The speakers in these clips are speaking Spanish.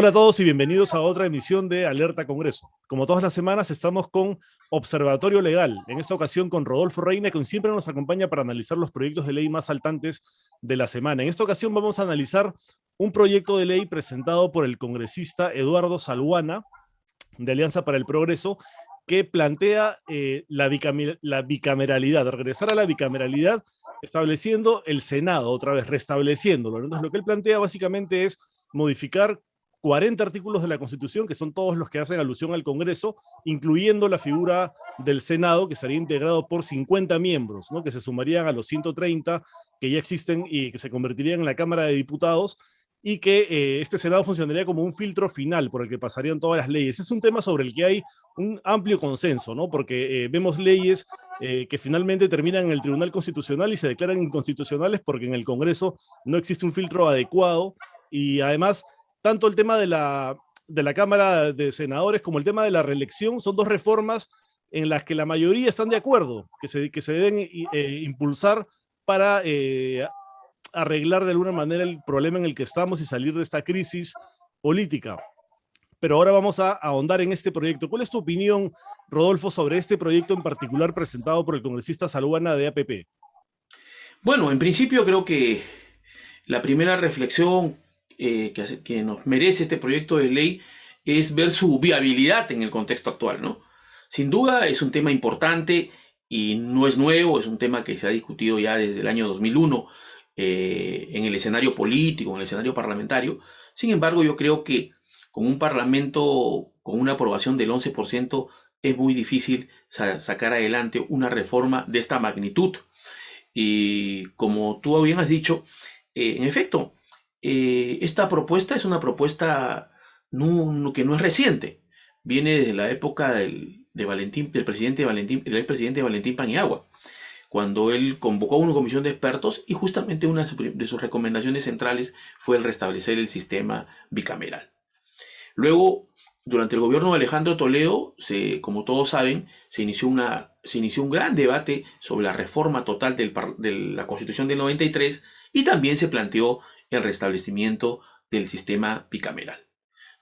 Hola a todos y bienvenidos a otra emisión de Alerta Congreso. Como todas las semanas estamos con Observatorio Legal, en esta ocasión con Rodolfo Reina, que siempre nos acompaña para analizar los proyectos de ley más saltantes de la semana. En esta ocasión vamos a analizar un proyecto de ley presentado por el congresista Eduardo Salguana, de Alianza para el Progreso, que plantea la bicameralidad, regresar a la bicameralidad, estableciendo el Senado, otra vez restableciéndolo. Entonces lo que él plantea básicamente es modificar 40 artículos de la Constitución, que son todos los que hacen alusión al Congreso, incluyendo la figura del Senado, que sería integrado por 50 miembros, ¿no? Que se sumarían a los 130 que ya existen y que se convertirían en la Cámara de Diputados, y que este Senado funcionaría como un filtro final por el que pasarían todas las leyes. Es un tema sobre el que hay un amplio consenso, ¿no? Porque vemos leyes que finalmente terminan en el Tribunal Constitucional y se declaran inconstitucionales porque en el Congreso no existe un filtro adecuado, y además tanto el tema de la Cámara de Senadores como el tema de la reelección son dos reformas en las que la mayoría están de acuerdo, que se deben impulsar para arreglar de alguna manera el problema en el que estamos y salir de esta crisis política. Pero ahora vamos a ahondar en este proyecto. ¿Cuál es tu opinión, Rodolfo, sobre este proyecto en particular presentado por el congresista Salguana de APP? Bueno, en principio creo que la primera reflexión que nos merece este proyecto de ley es ver su viabilidad en el contexto actual, ¿no? Sin duda es un tema importante y no es nuevo, es un tema que se ha discutido ya desde el año 2001 en el escenario político, en el escenario parlamentario. Sin embargo, yo creo que con un parlamento con una aprobación del 11% es muy difícil sacar adelante una reforma de esta magnitud. Y como tú bien has dicho, en efecto, esta propuesta es una propuesta que no es reciente. Viene desde la época del expresidente Valentín Paniagua, cuando él convocó a una comisión de expertos y justamente una de sus recomendaciones centrales fue el restablecer el sistema bicameral. Luego, durante el gobierno de Alejandro Toledo, como todos saben, se inició un gran debate sobre la reforma total de la Constitución del 93 y también se planteó el restablecimiento del sistema bicameral.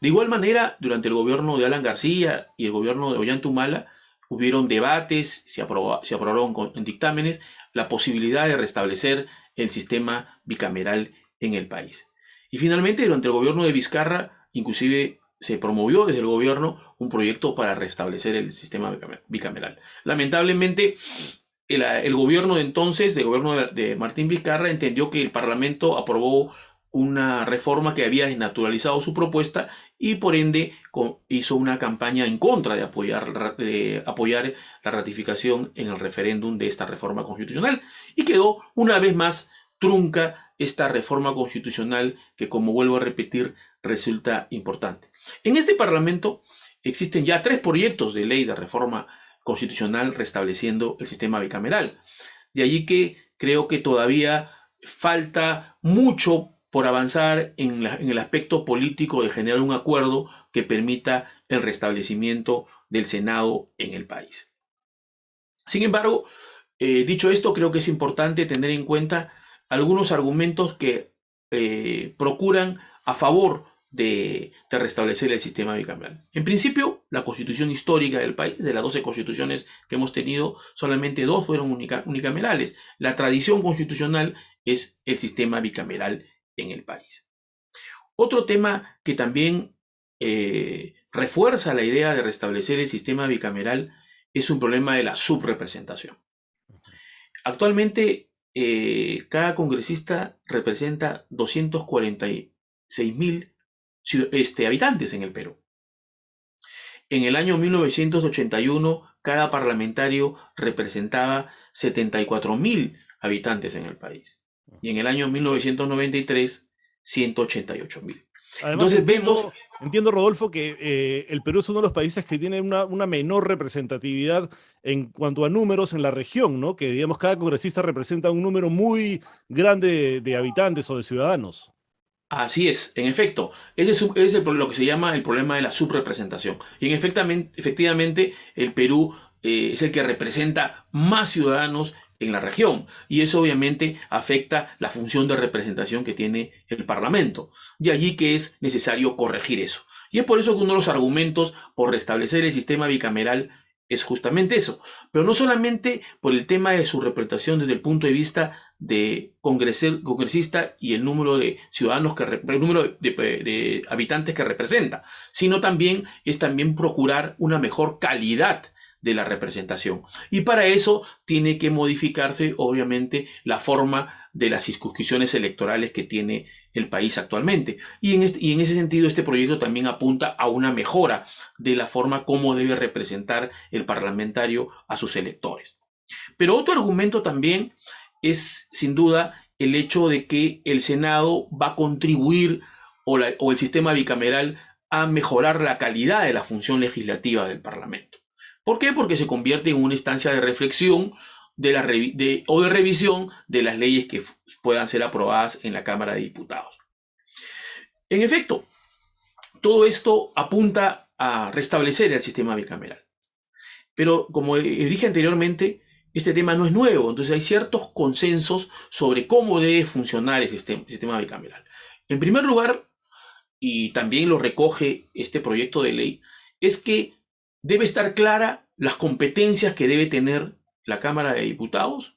De igual manera, durante el gobierno de Alan García y el gobierno de Ollanta hubieron debates, se aprobaron en dictámenes la posibilidad de restablecer el sistema bicameral en el país. Y finalmente, durante el gobierno de Vizcarra, inclusive se promovió desde el gobierno un proyecto para restablecer el sistema bicameral. Lamentablemente, el gobierno de entonces, el gobierno de Martín Vizcarra, entendió que el Parlamento aprobó una reforma que había desnaturalizado su propuesta y por ende hizo una campaña en contra de apoyar la ratificación en el referéndum de esta reforma constitucional y quedó una vez más trunca esta reforma constitucional que, como vuelvo a repetir, resulta importante. En este Parlamento existen ya 3 proyectos de ley de reforma constitucional restableciendo el sistema bicameral. De allí que creo que todavía falta mucho por avanzar en el aspecto político de generar un acuerdo que permita el restablecimiento del Senado en el país. Sin embargo, dicho esto, creo que es importante tener en cuenta algunos argumentos que procuran a favor de restablecer el sistema bicameral. En principio, la constitución histórica del país, de las 12 constituciones que hemos tenido, solamente 2 fueron unicamerales. La tradición constitucional es el sistema bicameral en el país. Otro tema que también refuerza la idea de restablecer el sistema bicameral es un problema de la subrepresentación. Actualmente, cada congresista representa 246.000 habitantes en el Perú. En el año 1981, cada parlamentario representaba 74.000 habitantes en el país. Y en el año 1993, 188.000. Además, Entonces vemos. entiendo, Rodolfo, que el Perú es uno de los países que tiene una menor representatividad en cuanto a números en la región, ¿no? Que, digamos, cada congresista representa un número muy grande de habitantes o de ciudadanos. Así es, en efecto, ese es lo que se llama el problema de la subrepresentación. Y efectivamente el Perú es el que representa más ciudadanos en la región, y eso obviamente afecta la función de representación que tiene el Parlamento. De allí que es necesario corregir eso. Y es por eso que uno de los argumentos por restablecer el sistema bicameral es justamente eso, pero no solamente por el tema de su representación desde el punto de vista de congresista y el número de ciudadanos el número de habitantes que representa, sino también es también procurar una mejor calidad de la representación. Y para eso tiene que modificarse, obviamente, la forma de las circunscripciones electorales que tiene el país actualmente. Y en ese sentido, este proyecto también apunta a una mejora de la forma como debe representar el parlamentario a sus electores. Pero otro argumento también es, sin duda, el hecho de que el Senado va a contribuir o el sistema bicameral a mejorar la calidad de la función legislativa del Parlamento. ¿Por qué? Porque se convierte en una instancia de reflexión o de revisión de las leyes que puedan ser aprobadas en la Cámara de Diputados. En efecto, todo esto apunta a restablecer el sistema bicameral. Pero como dije anteriormente, este tema no es nuevo, entonces hay ciertos consensos sobre cómo debe funcionar el sistema bicameral. En primer lugar, y también lo recoge este proyecto de ley, es que debe estar clara las competencias que debe tener la Cámara de Diputados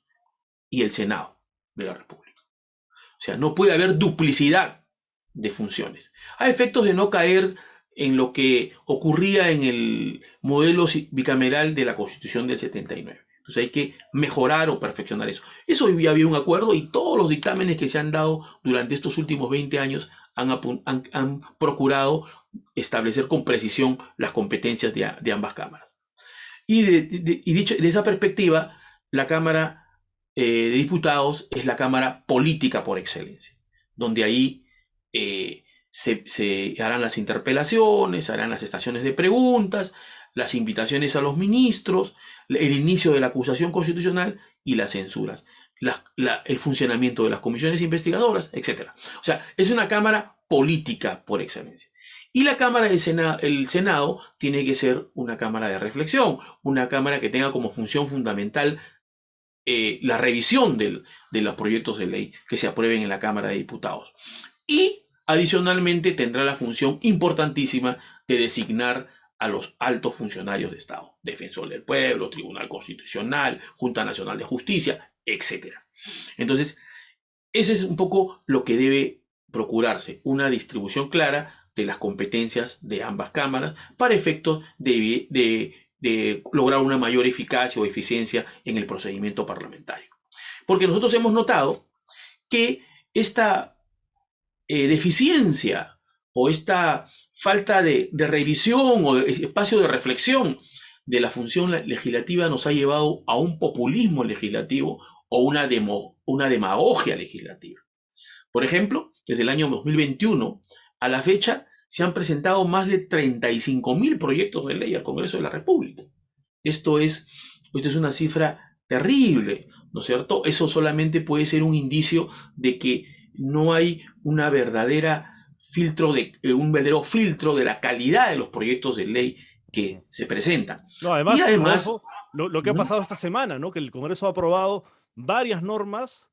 y el Senado de la República. O sea, no puede haber duplicidad de funciones, a efectos de no caer en lo que ocurría en el modelo bicameral de la Constitución del 79. Entonces hay que mejorar o perfeccionar eso. Eso ya había un acuerdo y todos los dictámenes que se han dado durante estos últimos 20 años han procurado establecer con precisión las competencias de ambas cámaras. Y dicho de esa perspectiva, la Cámara de Diputados es la Cámara política por excelencia, donde ahí se harán las interpelaciones, harán las estaciones de preguntas, las invitaciones a los ministros, el inicio de la acusación constitucional y las censuras, el funcionamiento de las comisiones investigadoras, etc. O sea, es una Cámara política por excelencia. Y la Cámara del Senado, el Senado tiene que ser una Cámara de reflexión, una Cámara que tenga como función fundamental la revisión de los proyectos de ley que se aprueben en la Cámara de Diputados. Y adicionalmente tendrá la función importantísima de designar a los altos funcionarios de Estado, Defensor del Pueblo, Tribunal Constitucional, Junta Nacional de Justicia, etc. Entonces, ese es un poco lo que debe procurarse, una distribución clara de las competencias de ambas cámaras para efectos de lograr una mayor eficacia o eficiencia en el procedimiento parlamentario. Porque nosotros hemos notado que esta deficiencia o esta falta de revisión o de espacio de reflexión de la función legislativa nos ha llevado a un populismo legislativo o una demagogia legislativa. Por ejemplo, desde el año 2021 a la fecha se han presentado más de 35.000 proyectos de ley al Congreso de la República. Esto es una cifra terrible, ¿no es cierto? Eso solamente puede ser un indicio de que no hay un verdadero filtro de la calidad de los proyectos de ley que se presentan. No, además, Rodolfo, lo que ha pasado esta semana, ¿no? Que el Congreso ha aprobado varias normas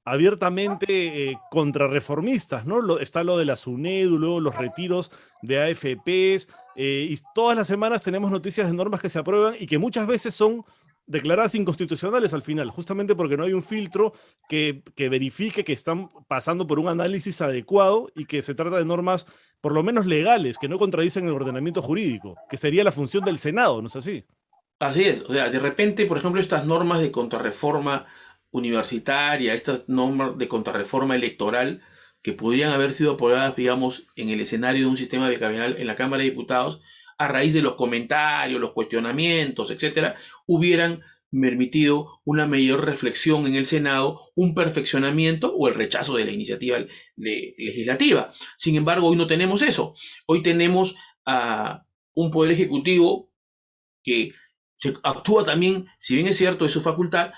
abiertamente contrarreformistas, ¿no? Está lo de la SUNEDU, luego los retiros de AFPs, y todas las semanas tenemos noticias de normas que se aprueban y que muchas veces son declaradas inconstitucionales al final, justamente porque no hay un filtro que verifique que están pasando por un análisis adecuado y que se trata de normas por lo menos legales, que no contradicen el ordenamiento jurídico, que sería la función del Senado, ¿no es así? Así es, o sea, de repente, por ejemplo, estas normas de contrarreforma universitaria, estas normas de contrarreforma electoral, que podrían haber sido aprobadas, digamos, en el escenario de un sistema bicameral en la Cámara de Diputados, a raíz de los comentarios, los cuestionamientos, etcétera, hubieran permitido una mayor reflexión en el Senado, un perfeccionamiento o el rechazo de la iniciativa legislativa. Sin embargo, hoy no tenemos eso. Hoy tenemos a un Poder Ejecutivo que actúa también, si bien es cierto, es su facultad,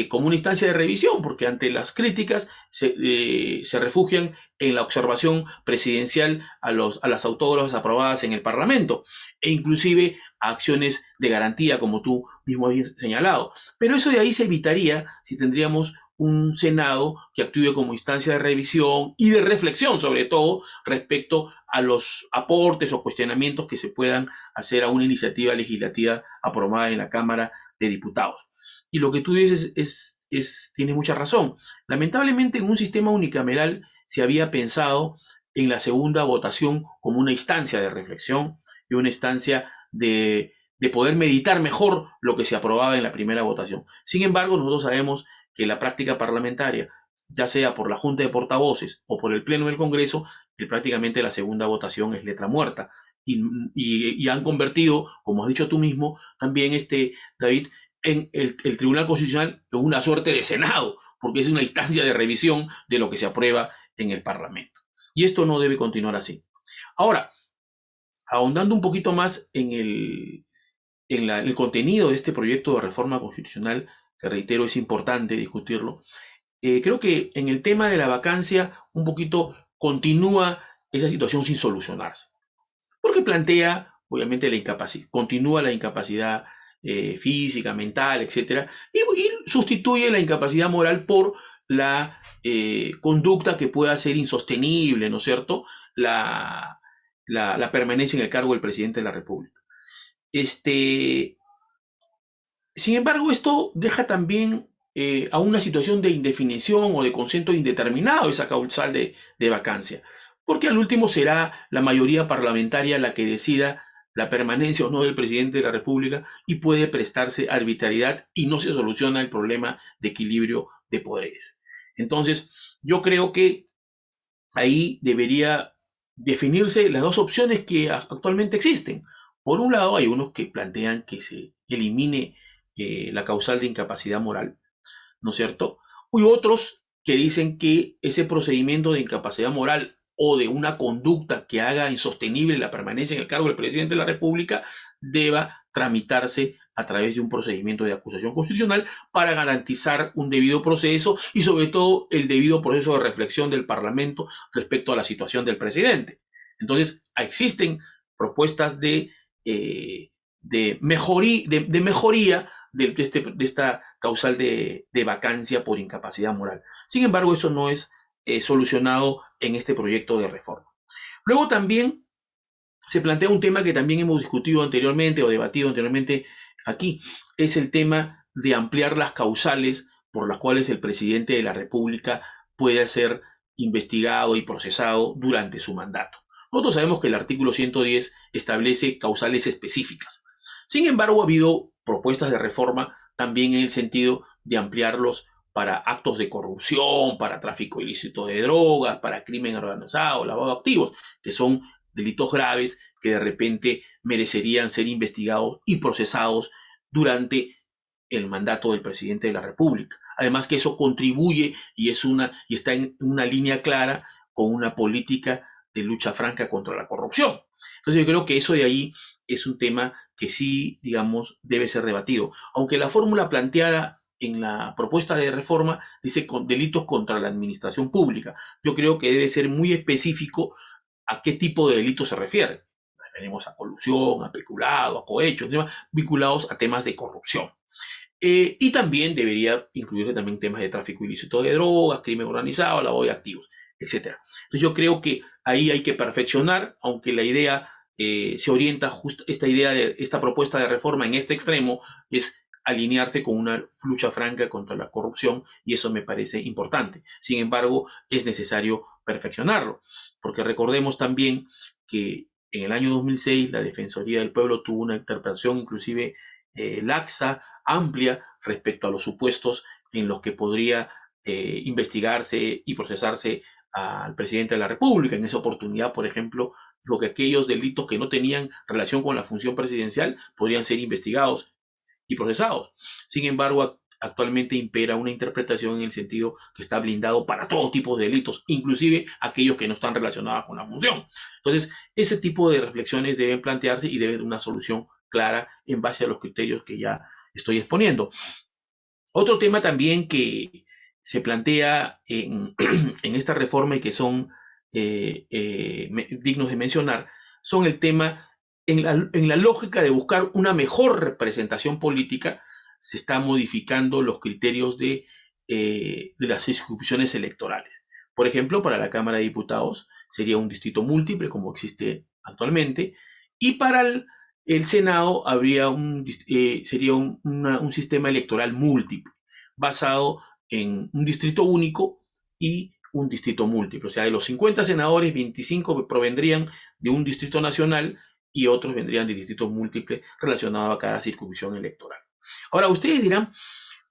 como una instancia de revisión, porque ante las críticas se refugian en la observación presidencial a las autógrafas aprobadas en el Parlamento, e inclusive a acciones de garantía, como tú mismo habías señalado. Pero eso de ahí se evitaría si tendríamos un Senado que actúe como instancia de revisión y de reflexión, sobre todo, respecto a los aportes o cuestionamientos que se puedan hacer a una iniciativa legislativa aprobada en la Cámara de Diputados. Y lo que tú dices tienes mucha razón. Lamentablemente, en un sistema unicameral se había pensado en la segunda votación como una instancia de reflexión y una instancia de poder meditar mejor lo que se aprobaba en la primera votación. Sin embargo, nosotros sabemos que la práctica parlamentaria, ya sea por la Junta de Portavoces o por el Pleno del Congreso, prácticamente la segunda votación es letra muerta. Y han convertido, como has dicho tú mismo, también David, en el Tribunal Constitucional en una suerte de Senado, porque es una instancia de revisión de lo que se aprueba en el Parlamento. Y esto no debe continuar así. Ahora, ahondando un poquito más en el contenido de este proyecto de reforma constitucional, que reitero es importante discutirlo, creo que en el tema de la vacancia un poquito continúa esa situación sin solucionarse, porque plantea, obviamente, continúa la incapacidad física, mental, etcétera, y sustituye la incapacidad moral por la conducta que pueda ser insostenible, ¿no es cierto? La permanencia en el cargo del presidente de la República. Sin embargo, esto deja también a una situación de indefinición o de concepto indeterminado esa causal de vacancia, porque al último será la mayoría parlamentaria la que decida la permanencia o no del presidente de la República y puede prestarse arbitrariedad y no se soluciona el problema de equilibrio de poderes. Entonces, yo creo que ahí debería definirse las dos opciones que actualmente existen. Por un lado, hay unos que plantean que se elimine la causal de incapacidad moral, ¿no es cierto? Y otros que dicen que ese procedimiento de incapacidad moral o de una conducta que haga insostenible la permanencia en el cargo del presidente de la República deba tramitarse a través de un procedimiento de acusación constitucional para garantizar un debido proceso y sobre todo el debido proceso de reflexión del Parlamento respecto a la situación del presidente. Entonces, existen propuestas de mejoría de esta causal de vacancia por incapacidad moral. Sin embargo, eso no es solucionado en este proyecto de reforma. Luego también se plantea un tema que también hemos discutido anteriormente o debatido anteriormente aquí, es el tema de ampliar las causales por las cuales el presidente de la República puede ser investigado y procesado durante su mandato. Nosotros sabemos que el artículo 110 establece causales específicas. Sin embargo, ha habido propuestas de reforma también en el sentido de ampliarlos para actos de corrupción, para tráfico ilícito de drogas, para crimen organizado, lavado de activos, que son delitos graves que de repente merecerían ser investigados y procesados durante el mandato del presidente de la República. Además que eso contribuye y está en una línea clara con una política de lucha franca contra la corrupción. Entonces yo creo que eso de ahí es un tema que sí, digamos, debe ser debatido. Aunque la fórmula planteada en la propuesta de reforma dice con delitos contra la administración pública. Yo creo que debe ser muy específico a qué tipo de delito se refiere. Referimos a colusión, a peculado, a cohechos, vinculados a temas de corrupción. Y también debería incluir también temas de tráfico ilícito de drogas, crimen organizado, lavado de activos, etc. Entonces yo creo que ahí hay que perfeccionar, aunque la idea se orienta justo esta propuesta de reforma en este extremo es alinearse con una lucha franca contra la corrupción y eso me parece importante. Sin embargo, es necesario perfeccionarlo, porque recordemos también que en el año 2006 la Defensoría del Pueblo tuvo una interpretación inclusive laxa, amplia respecto a los supuestos en los que podría investigarse y procesarse al presidente de la República. En esa oportunidad, por ejemplo, dijo que aquellos delitos que no tenían relación con la función presidencial podrían ser investigados y procesados. Sin embargo, actualmente impera una interpretación en el sentido que está blindado para todo tipo de delitos, inclusive aquellos que no están relacionados con la función. Entonces, ese tipo de reflexiones deben plantearse y debe de una solución clara en base a los criterios que ya estoy exponiendo. Otro tema también que se plantea en esta reforma y que son dignos de mencionar son el tema, en la lógica de buscar una mejor representación política, se están modificando los criterios de las inscripciones electorales. Por ejemplo, para la Cámara de Diputados sería un distrito múltiple, como existe actualmente, y para el Senado sería un sistema electoral múltiple, basado en un distrito único y un distrito múltiple. O sea, de los 50 senadores, 25 provendrían de un distrito nacional y otros vendrían de distritos múltiples relacionados a cada circunscripción electoral. Ahora, ustedes dirán,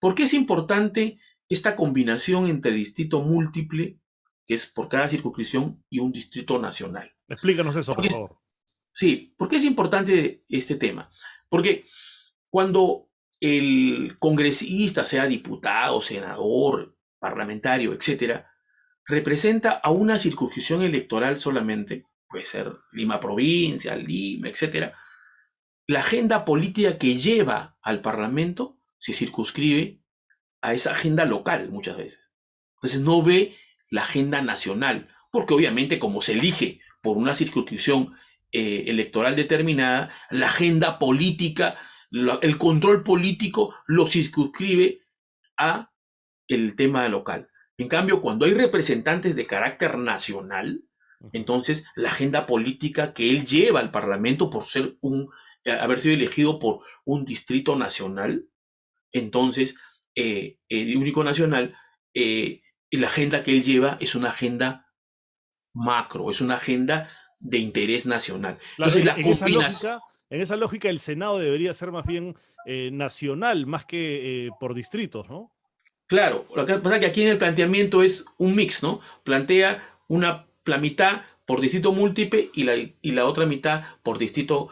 ¿por qué es importante esta combinación entre distrito múltiple, que es por cada circunscripción, y un distrito nacional? Explícanos eso, por Porque, favor. sí, ¿por qué es importante este tema? Porque cuando el congresista, sea diputado, senador, parlamentario, etcétera, representa a una circunscripción electoral solamente, puede ser Lima provincia, Lima, etcétera, la agenda política que lleva al Parlamento se circunscribe a esa agenda local muchas veces. Entonces no ve la agenda nacional, porque obviamente como se elige por una circunscripción electoral determinada, la agenda política, el control político lo circunscribe a el tema local. En cambio, cuando hay representantes de carácter nacional, Ujú. entonces la agenda política que él lleva al Parlamento por ser haber sido elegido por un distrito nacional, entonces el único nacional, la agenda que él lleva es una agenda macro, es una agenda de interés nacional. Claro, Entonces las combinas, en esa lógica el Senado debería ser más bien nacional, más que por distritos, ¿no? claro, lo que pasa es que aquí en el planteamiento es un mix, ¿no? Plantea la mitad por distrito múltiple y la otra mitad por distrito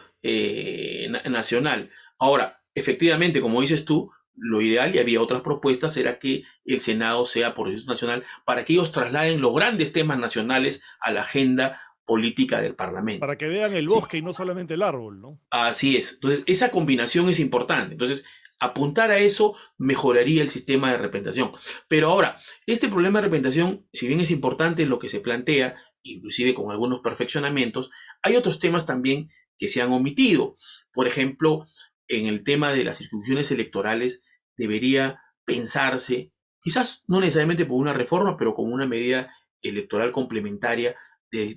nacional. Ahora, efectivamente, como dices tú, lo ideal, y había otras propuestas, era que el Senado sea por distrito nacional para que ellos trasladen los grandes temas nacionales a la agenda política del Parlamento. Para que vean el Sí, bosque y no solamente el árbol, ¿no? así es. Entonces, esa combinación es importante. Entonces, apuntar a eso mejoraría el sistema de representación. Pero ahora, este problema de representación, si bien es importante en lo que se plantea, inclusive con algunos perfeccionamientos, hay otros temas también que se han omitido. Por ejemplo, en el tema de las inscripciones electorales, debería pensarse, quizás no necesariamente por una reforma, pero como una medida electoral complementaria de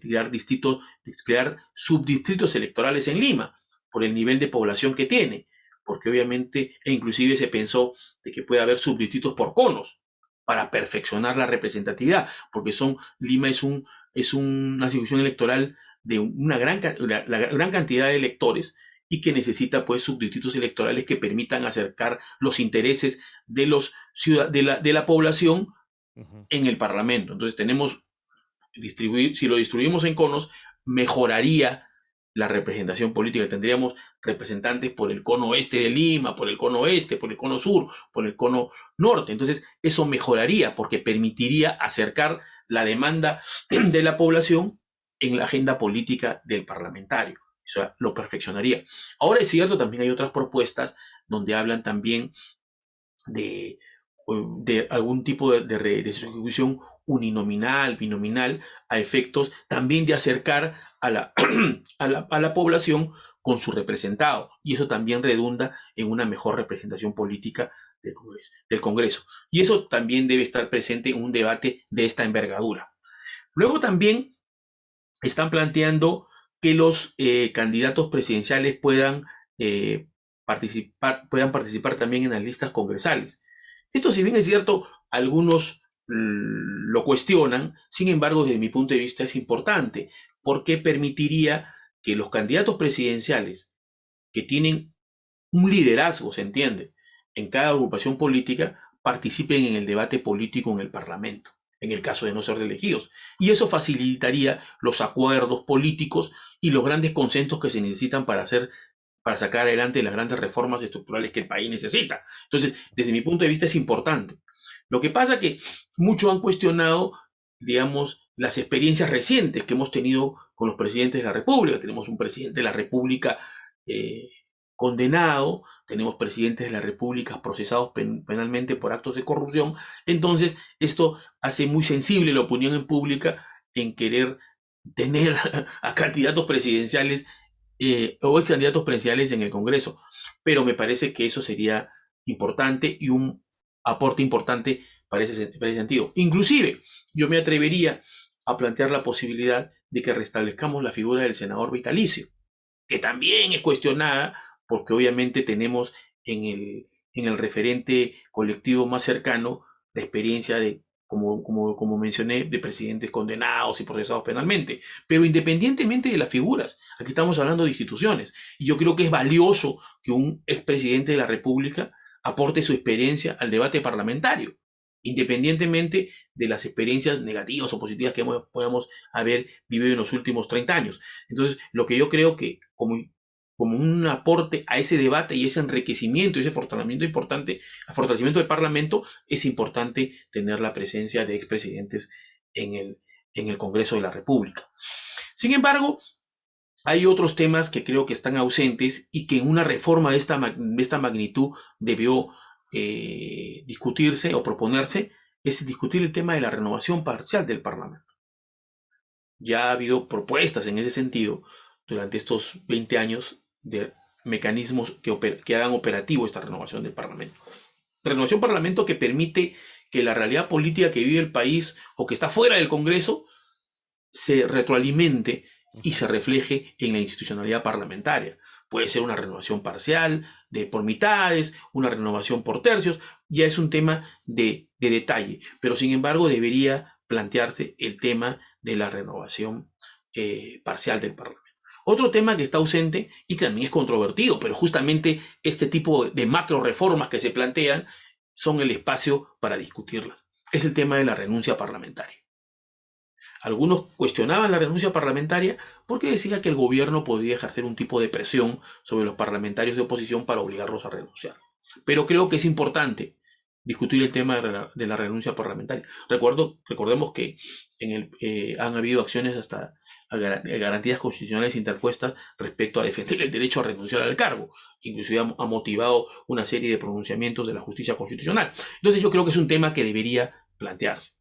crear subdistritos electorales en Lima por el nivel de población que tiene, porque obviamente, e inclusive se pensó de que puede haber subdistritos por conos para perfeccionar la representatividad, porque Lima es una institución electoral de una la gran cantidad de electores y que necesita pues subdistritos electorales que permitan acercar los intereses de la población Ujú. en el Parlamento. Entonces si lo distribuimos en conos, mejoraría la representación política. Tendríamos representantes por el cono oeste de Lima, por el cono oeste, por el cono sur, por el cono norte. Entonces, eso mejoraría porque permitiría acercar la demanda de la población en la agenda política del parlamentario. Eso lo perfeccionaría. Ahora es cierto, también hay otras propuestas donde hablan también de, de algún tipo de sustitución uninominal, binominal, a efectos también de acercar a la población con su representado. Y eso también redunda en una mejor representación política del Congreso. Y eso también debe estar presente en un debate de esta envergadura. Luego también están planteando que los candidatos presidenciales eh, puedan participar también en las listas congresales. Esto, si bien es cierto, algunos lo cuestionan, sin embargo, desde mi punto de vista es importante, porque permitiría que los candidatos presidenciales que tienen un liderazgo, se entiende, en cada agrupación política, participen en el debate político en el Parlamento, en el caso de no ser elegidos. Y eso facilitaría los acuerdos políticos y los grandes consensos que se necesitan para sacar adelante las grandes reformas estructurales que el país necesita. Entonces, desde mi punto de vista es importante. Lo que pasa es que muchos han cuestionado, digamos, las experiencias recientes que hemos tenido con los presidentes de la República. Tenemos un presidente de la República eh, condenado, tenemos presidentes de la República procesados penalmente por actos de corrupción. Entonces, esto hace muy sensible la opinión en pública en querer tener a candidatos presidenciales o ex candidatos presidenciales en el Congreso. Pero me parece que eso sería importante y un aporte importante para ese sentido. Inclusive, yo me atrevería a plantear la posibilidad de que restablezcamos la figura del senador vitalicio, que también es cuestionada porque obviamente tenemos en el referente colectivo más cercano la experiencia de, como mencioné, de presidentes condenados y procesados penalmente. Pero independientemente de las figuras, aquí estamos hablando de instituciones. Y yo creo que es valioso que un expresidente de la República aporte su experiencia al debate parlamentario, independientemente de las experiencias negativas o positivas que podamos haber vivido en los últimos 30 años. Entonces, lo que yo creo que como un aporte a ese debate y ese enriquecimiento y ese fortalecimiento importante, al fortalecimiento del Parlamento, es importante tener la presencia de expresidentes en el Congreso de la República. Sin embargo, hay otros temas que creo que están ausentes y que en una reforma de esta magnitud debió discutirse o proponerse, es discutir el tema de la renovación parcial del Parlamento. Ya ha habido propuestas en ese sentido durante estos 20 años de mecanismos que hagan operativo esta renovación del Parlamento. Renovación Parlamento que permite que la realidad política que vive el país o que está fuera del Congreso se retroalimente y se refleje en la institucionalidad parlamentaria. Puede ser una renovación parcial, por mitades, una renovación por tercios, ya es un tema de detalle, pero sin embargo debería plantearse el tema de la renovación parcial del Parlamento. Otro tema que está ausente y también es controvertido, pero justamente este tipo de macro reformas que se plantean son el espacio para discutirlas. Es el tema de la renuncia parlamentaria. Algunos cuestionaban la renuncia parlamentaria porque decía que el gobierno podría ejercer un tipo de presión sobre los parlamentarios de oposición para obligarlos a renunciar. Pero creo que es importante discutir el tema de la renuncia parlamentaria. Recordemos que han habido acciones hasta garantías constitucionales interpuestas respecto a defender el derecho a renunciar al cargo. Inclusive ha motivado una serie de pronunciamientos de la justicia constitucional. Entonces yo creo que es un tema que debería plantearse.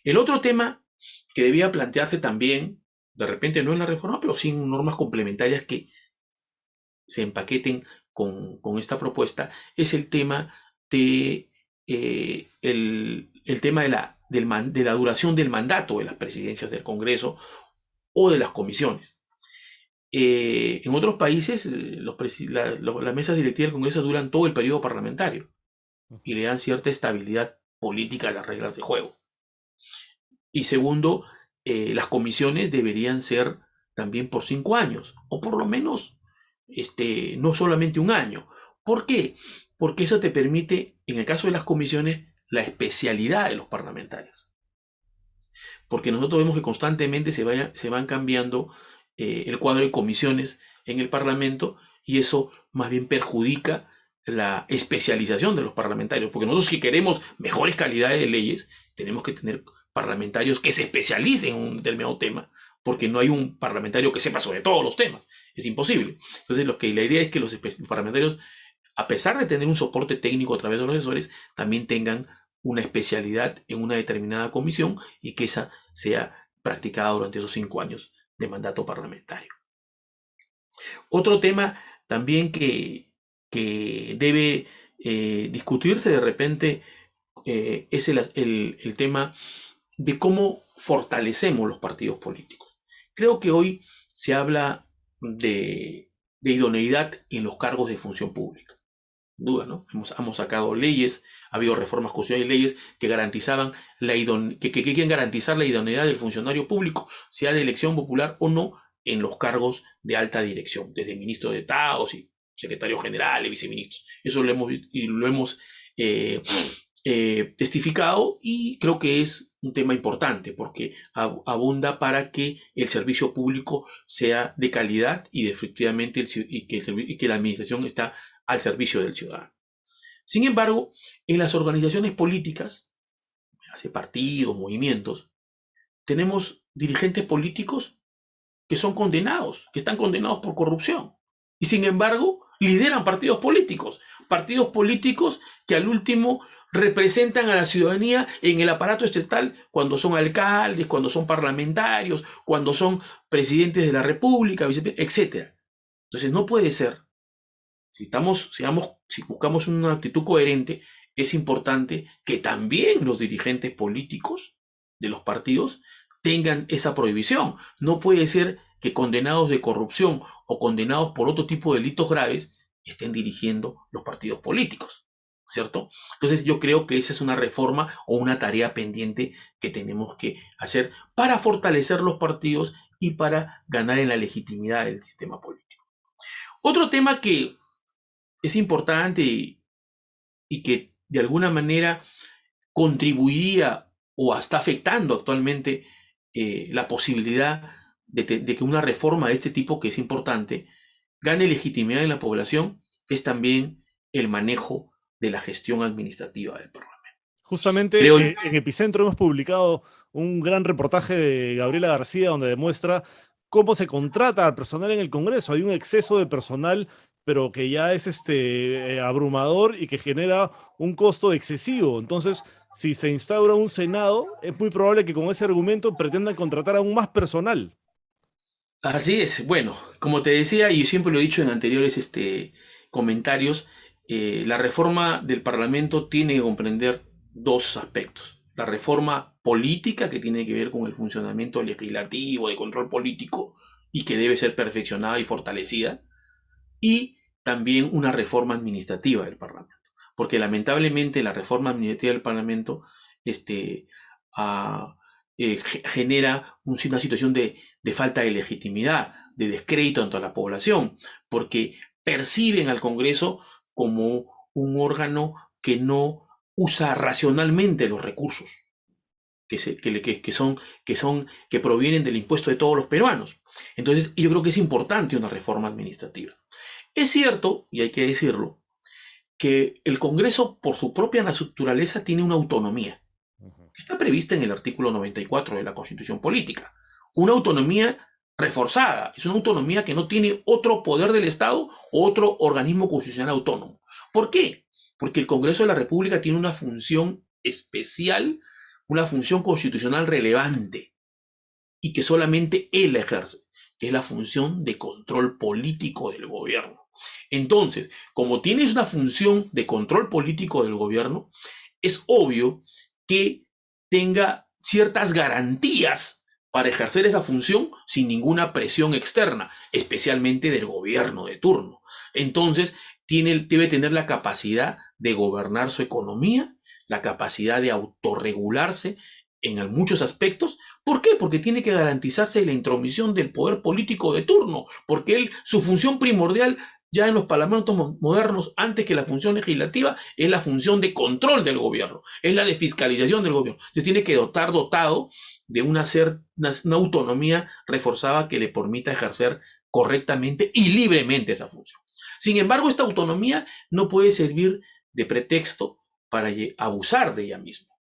El otro tema que debía plantearse también, de repente no en la reforma, pero sí en normas complementarias que se empaqueten con esta propuesta, es el tema de el tema de la duración del mandato de las presidencias del Congreso o de las comisiones. En otros países, las mesas directivas del Congreso duran todo el periodo parlamentario y le dan cierta estabilidad política a las reglas de juego. Y segundo, las comisiones deberían ser también por 5 años, o por lo menos no solamente un año. ¿Por qué? Porque eso te permite, en el caso de las comisiones, la especialidad de los parlamentarios. Porque nosotros vemos que constantemente se van cambiando el cuadro de comisiones en el Parlamento y eso más bien perjudica la especialización de los parlamentarios. Porque nosotros si queremos mejores calidades de leyes, tenemos que tener parlamentarios que se especialicen en un determinado tema, porque no hay un parlamentario que sepa sobre todos los temas. Es imposible. Entonces, la idea es que los parlamentarios, a pesar de tener un soporte técnico a través de los asesores, también tengan una especialidad en una determinada comisión y que esa sea practicada durante esos 5 años de mandato parlamentario. Otro tema también que debe discutirse de repente es el tema de cómo fortalecemos los partidos políticos. Creo que hoy se habla de idoneidad en los cargos de función pública. Sin duda, ¿no? Hemos sacado leyes, ha habido reformas constitucionales y leyes que garantizaban que quieren garantizar la idoneidad del funcionario público, sea de elección popular o no, en los cargos de alta dirección, desde ministro de Estado, secretario general y viceministros. Eso lo hemos testificado y creo que es un tema importante porque abunda para que el servicio público sea de calidad y efectivamente y que la administración está al servicio del ciudadano. Sin embargo, en las organizaciones políticas, hace partidos, movimientos, tenemos dirigentes políticos que son condenados, que están condenados por corrupción. Y sin embargo, lideran partidos políticos que al último representan a la ciudadanía en el aparato estatal cuando son alcaldes, cuando son parlamentarios, cuando son presidentes de la República, etcétera. Entonces no puede ser. Si buscamos una actitud coherente, es importante que también los dirigentes políticos de los partidos tengan esa prohibición. No puede ser que condenados de corrupción o condenados por otro tipo de delitos graves estén dirigiendo los partidos políticos, ¿cierto? Entonces yo creo que esa es una reforma o una tarea pendiente que tenemos que hacer para fortalecer los partidos y para ganar en la legitimidad del sistema político. Otro tema que es importante y que de alguna manera contribuiría o está afectando actualmente la posibilidad de que una reforma de este tipo, que es importante, gane legitimidad en la población, es también el manejo de la gestión administrativa del Parlamento. Creo, Justamente en Epicentro hemos publicado un gran reportaje de Gabriela García donde demuestra cómo se contrata al personal en el Congreso. Hay un exceso de personal, pero que ya es abrumador y que genera un costo excesivo. Entonces, si se instaura un Senado, es muy probable que con ese argumento pretendan contratar aún más personal. así es. Bueno, como te decía, y siempre lo he dicho en anteriores comentarios, la reforma del Parlamento tiene que comprender dos aspectos. La reforma política, que tiene que ver con el funcionamiento legislativo, de control político, y que debe ser perfeccionada y fortalecida, y también una reforma administrativa del Parlamento. Porque lamentablemente la reforma administrativa del Parlamento este, ah, genera una situación de falta de legitimidad, de descrédito ante la población, porque perciben al Congreso como un órgano que no usa racionalmente los recursos que provienen del impuesto de todos los peruanos. Entonces, yo creo que es importante una reforma administrativa. Es cierto, y hay que decirlo, que el Congreso, por su propia naturaleza, tiene una autonomía, que está prevista en el artículo 94 de la Constitución Política. Una autonomía reforzada, es una autonomía que no tiene otro poder del Estado o otro organismo constitucional autónomo. ¿Por qué? Porque el Congreso de la República tiene una función especial, una función constitucional relevante, y que solamente él ejerce, que es la función de control político del gobierno. Entonces, como tienes una función de control político del gobierno, es obvio que tenga ciertas garantías para ejercer esa función sin ninguna presión externa, especialmente del gobierno de turno. Entonces, debe tener la capacidad de gobernar su economía, la capacidad de autorregularse en muchos aspectos. ¿Por qué? Porque tiene que garantizarse la intromisión del poder político de turno, porque su función primordial ya en los parlamentos modernos, antes que la función legislativa, es la función de control del gobierno, es la de fiscalización del gobierno. Entonces tiene que dotado de una autonomía reforzada que le permita ejercer correctamente y libremente esa función. Sin embargo, esta autonomía no puede servir de pretexto para abusar de ella misma,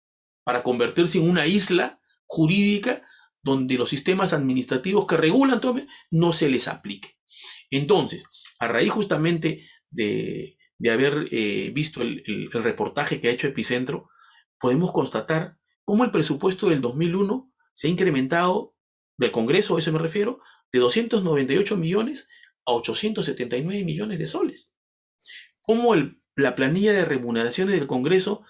para convertirse en una isla jurídica donde los sistemas administrativos que regulan todo no se les aplique. Entonces, a raíz justamente de haber visto el reportaje que ha hecho Epicentro, podemos constatar cómo el presupuesto del 2001 se ha incrementado, del Congreso, a eso me refiero, de 298 millones a 879 millones de soles. Cómo la planilla de remuneraciones del Congreso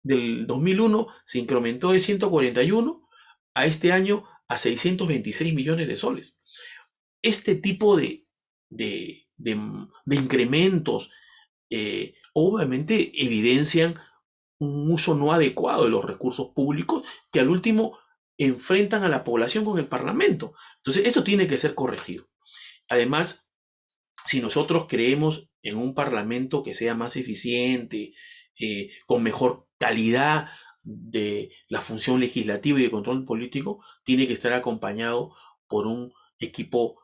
del 2001 se incrementó de 141 a este año a 626 millones de soles. Este tipo de incrementos obviamente evidencian un uso no adecuado de los recursos públicos que al último enfrentan a la población con el Parlamento. Entonces, esto tiene que ser corregido. Además, si nosotros creemos en un Parlamento que sea más eficiente, con mejor calidad de la función legislativa y de control político, tiene que estar acompañado por un equipo,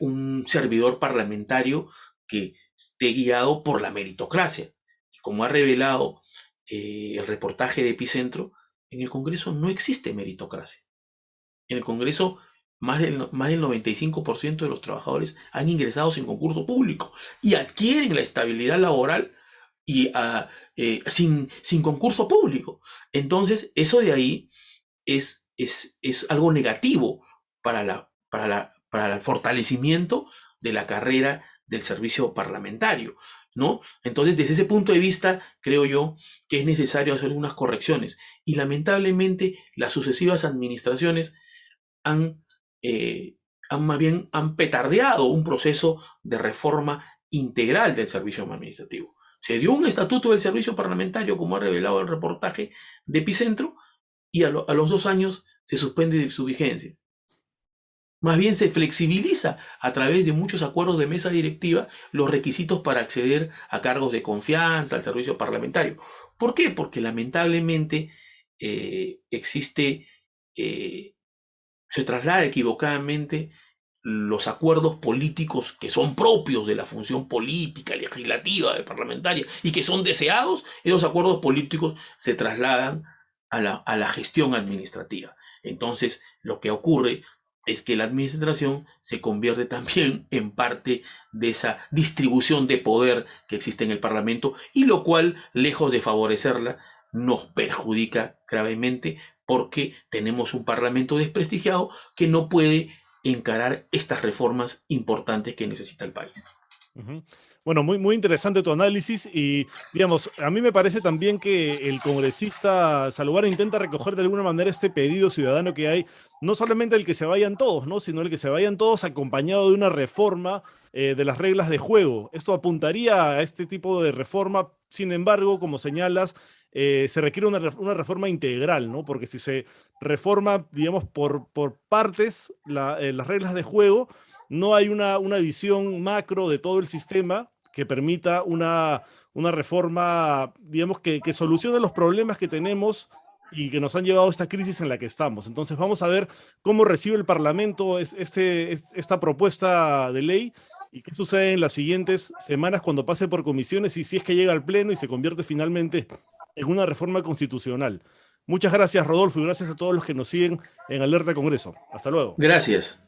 un servidor parlamentario que esté guiado por la meritocracia. Y como ha revelado el reportaje de Epicentro, en el Congreso no existe meritocracia. En el Congreso más del 95% de los trabajadores han ingresado sin concurso público y adquieren la estabilidad laboral y, sin concurso público. Entonces, eso de ahí es algo negativo para el fortalecimiento de la carrera del servicio parlamentario, ¿no? Entonces, desde ese punto de vista, creo yo que es necesario hacer unas correcciones. Y lamentablemente, las sucesivas administraciones han, más bien han petardeado un proceso de reforma integral del servicio administrativo. Se dio un estatuto del servicio parlamentario, como ha revelado el reportaje de Epicentro, y a los 2 años se suspende su vigencia. Más bien se flexibiliza a través de muchos acuerdos de mesa directiva los requisitos para acceder a cargos de confianza al servicio parlamentario. ¿Por qué? Porque lamentablemente existe, se traslada equivocadamente los acuerdos políticos que son propios de la función política, legislativa, parlamentaria y que son deseados, esos acuerdos políticos se trasladan a la gestión administrativa. Entonces, lo que ocurre es que la administración se convierte también en parte de esa distribución de poder que existe en el Parlamento y lo cual, lejos de favorecerla, nos perjudica gravemente porque tenemos un Parlamento desprestigiado que no puede encarar estas reformas importantes que necesita el país. Ujú. Bueno, muy, muy interesante tu análisis y, digamos, a mí me parece también que el congresista Salguara intenta recoger de alguna manera este pedido ciudadano que hay, no solamente el que se vayan todos, ¿no? Sino el que se vayan todos acompañado de una reforma de las reglas de juego. Esto apuntaría a este tipo de reforma, sin embargo, como señalas, se requiere una reforma integral, ¿no? Porque si se reforma, digamos, por partes las reglas de juego, no hay una visión macro de todo el sistema que permita una reforma, digamos, que solucione los problemas que tenemos y que nos han llevado a esta crisis en la que estamos. Entonces vamos a ver cómo recibe el Parlamento esta propuesta de ley y qué sucede en las siguientes semanas cuando pase por comisiones y si es que llega al Pleno y se convierte finalmente en una reforma constitucional. Muchas gracias, Rodolfo, y gracias a todos los que nos siguen en Alerta Congreso. Hasta luego. Gracias.